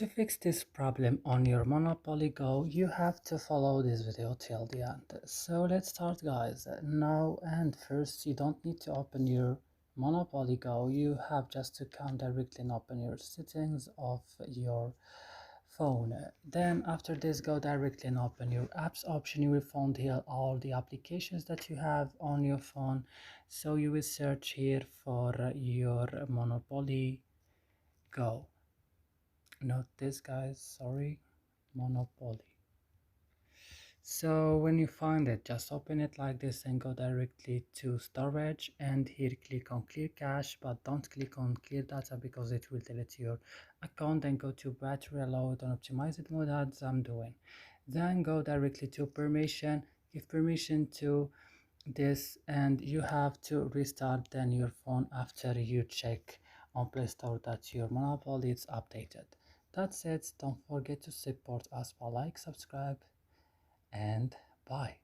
To fix this problem on your Monopoly Go, you have to follow this video till the end. So let's start, guys. Now and first, you don't need to open your Monopoly Go. You have just to come directly and open your settings of your phone. Then after this, go directly and open your apps option. You will find here all the applications that you have on your phone. So you will search here for your Monopoly Go. Note this, guys, sorry, Monopoly. So when you find it, just open it like this and go directly to storage, and here click on clear cache, but don't click on clear data because it will delete your account. Then go to battery load and optimized mode as I'm doing. Then go directly to permission, give permission to this, and you have to restart then your phone after you check on Play Store that your Monopoly is updated. That's it. Don't forget to support us by like, subscribe, and bye.